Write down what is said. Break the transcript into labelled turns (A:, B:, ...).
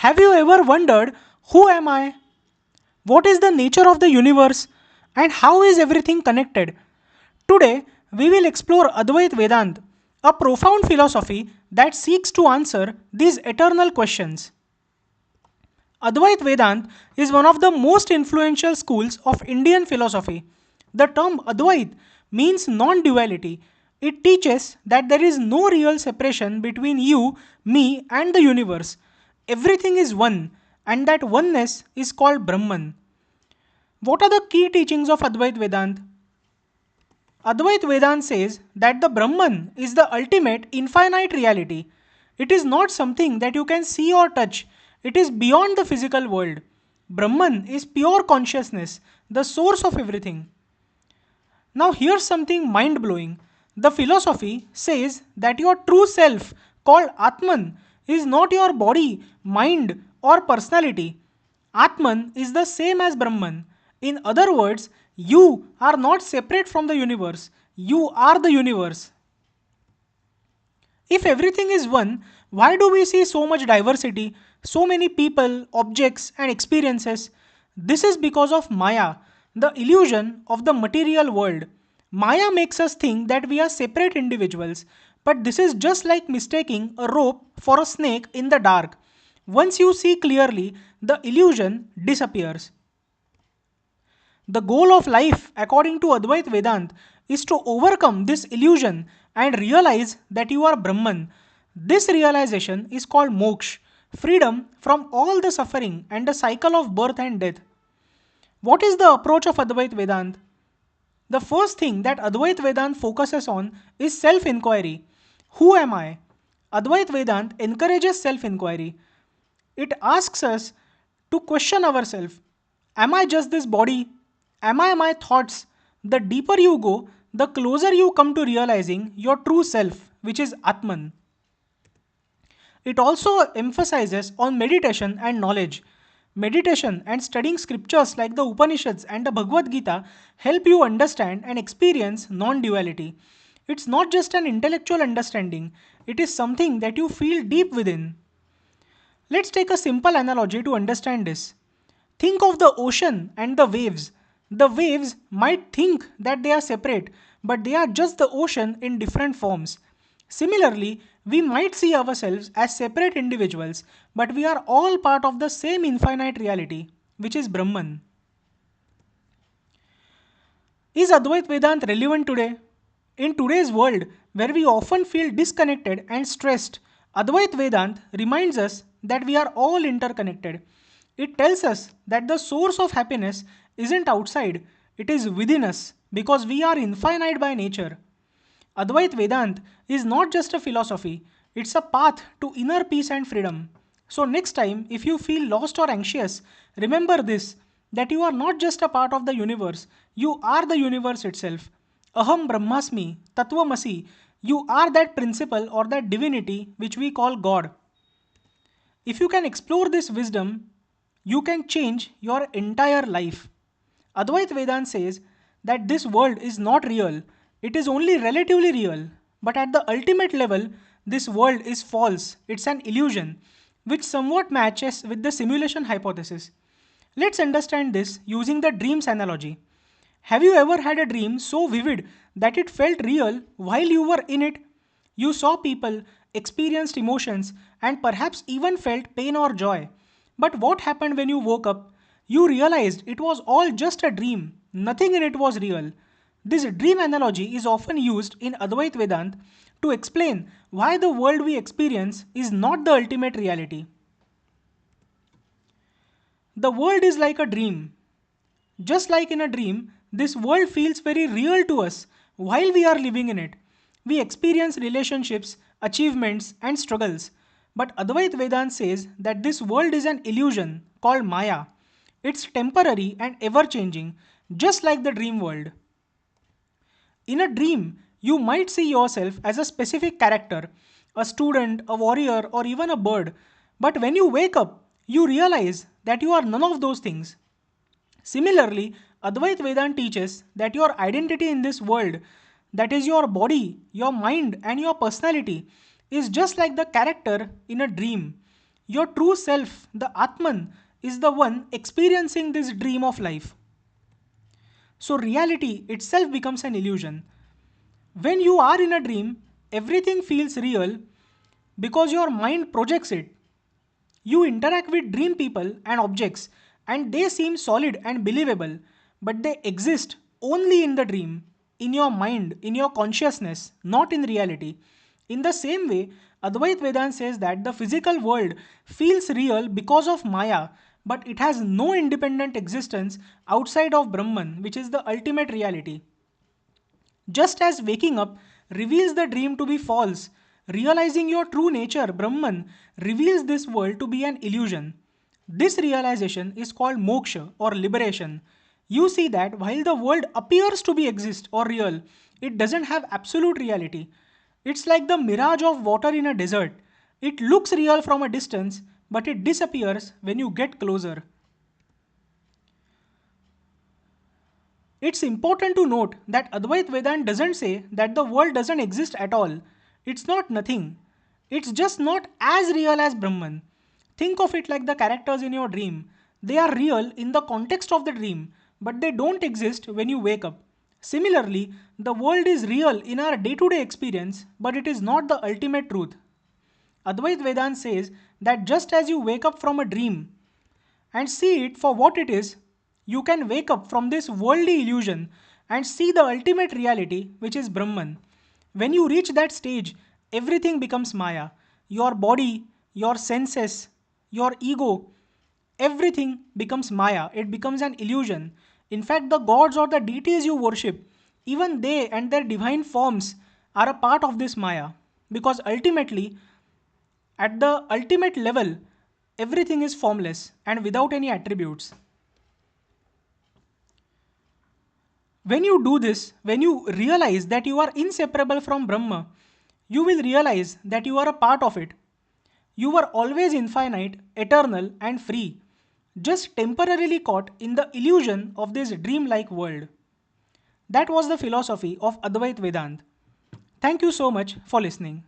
A: Have you ever wondered, who am I? What is the nature of the universe? And how is everything connected? Today, we will explore Advait Vedant, a profound philosophy that seeks to answer these eternal questions. Advait Vedant is one of the most influential schools of Indian philosophy. The term Advait means non duality. It teaches that there is no real separation between you, me, and the universe. Everything is one, and that oneness is called Brahman. What are the key teachings of Advait Vedant? Advait Vedant says that the Brahman is the ultimate infinite reality. It is not something that you can see or touch, it is beyond the physical world. Brahman is pure consciousness, the source of everything. Now, here's something mind blowing. The philosophy says that your true self, called Atman, is not your body, mind, or personality. Atman is the same as Brahman. In other words, you are not separate from the universe, you are the universe. If everything is one, why do we see so much diversity, so many people, objects, and experiences? This is because of Maya, the illusion of the material world. Maya makes us think that we are separate individuals, but this is just like mistaking a rope for a snake in the dark. Once you see clearly, the illusion disappears. The goal of life, according to Advait Vedant, is to overcome this illusion and realize that you are Brahman. This realization is called moksha, freedom from all the suffering and the cycle of birth and death. What is the approach of Advait Vedant? The first thing that Advait Vedant focuses on is self inquiry. Who am I? Advait Vedant encourages self inquiry. It asks us to question ourselves. Am I just this body? Am I my thoughts? The deeper you go, the closer you come to realizing your true self, which is Atman. It also emphasizes on meditation and knowledge. Meditation and studying scriptures like the Upanishads and the Bhagavad Gita help you understand and experience non duality. It's not just an intellectual understanding, it is something that you feel deep within. Let's take a simple analogy to understand this. Think of the ocean and the waves. The waves might think that they are separate, but they are just the ocean in different forms. Similarly, we might see ourselves as separate individuals, but we are all part of the same infinite reality, which is Brahman. Is Advait Vedant relevant today? In today's world, where we often feel disconnected and stressed, Advait Vedant reminds us that we are all interconnected. It tells us that the source of happiness isn't outside, it is within us because we are infinite by nature. Advait Vedant is not just a philosophy, it's a path to inner peace and freedom. So, next time, if you feel lost or anxious, remember this, that you are not just a part of the universe, you are the universe itself. Aham Brahmasmi, Tattvamasi, you are that principle or that divinity which we call God. If you can explore this wisdom, you can change your entire life. Advait Vedant says that this world is not real, it is only relatively real. But at the ultimate level, this world is false, it's an illusion, which somewhat matches with the simulation hypothesis. Let's understand this using the dreams analogy. Have you ever had a dream so vivid that it felt real while you were in it? You saw people, experienced emotions, and perhaps even felt pain or joy. But what happened when you woke up? You realized it was all just a dream, nothing in it was real. This dream analogy is often used in Advait Vedant to explain why the world we experience is not the ultimate reality. The world is like a dream. Just like in a dream, this world feels very real to us while we are living in it. We experience relationships, achievements, and struggles. But Advait Vedant says that this world is an illusion called Maya. It's temporary and ever changing, just like the dream world. In a dream, you might see yourself as a specific character, a student, a warrior, or even a bird. But when you wake up, you realize that you are none of those things. Similarly, Advait Vedant teaches that your identity in this world, that is your body, your mind, and your personality, is just like the character in a dream. Your true self, the Atman, is the one experiencing this dream of life. So reality itself becomes an illusion. When you are in a dream, everything feels real because your mind projects it. You interact with dream people and objects, and they seem solid and believable, but they exist only in the dream, in your mind, in your consciousness, not in reality. In the same way, Advait Vedant says that the physical world feels real because of Maya, but it has no independent existence outside of Brahman, which is the ultimate reality. Just as waking up reveals the dream to be false, realizing your true nature, Brahman, reveals this world to be an illusion. This realization is called moksha or liberation. You see that while the world appears to be exist or real, it doesn't have absolute reality. It's like the mirage of water in a desert. It looks real from a distance, but it disappears when you get closer. It's important to note that Advait Vedant doesn't say that the world doesn't exist at all. It's not nothing. It's just not as real as Brahman. Think of it like the characters in your dream. They are real in the context of the dream, but they don't exist when you wake up. Similarly, the world is real in our day to day experience, but it is not the ultimate truth. Advait Vedant says that just as you wake up from a dream, and see it for what it is, you can wake up from this worldly illusion and see the ultimate reality, which is Brahman. When you reach that stage, everything becomes Maya. Your body, your senses, your ego, everything becomes Maya. It becomes an illusion. In fact, the gods or the deities you worship, even they and their divine forms are a part of this Maya. Because ultimately, at the ultimate level, everything is formless and without any attributes. When you do this, when you realize that you are inseparable from Brahma, you will realize that you are a part of it. You are always infinite, eternal, and free, just temporarily caught in the illusion of this dreamlike world. That was the philosophy of Advait Vedant. Thank you so much for listening.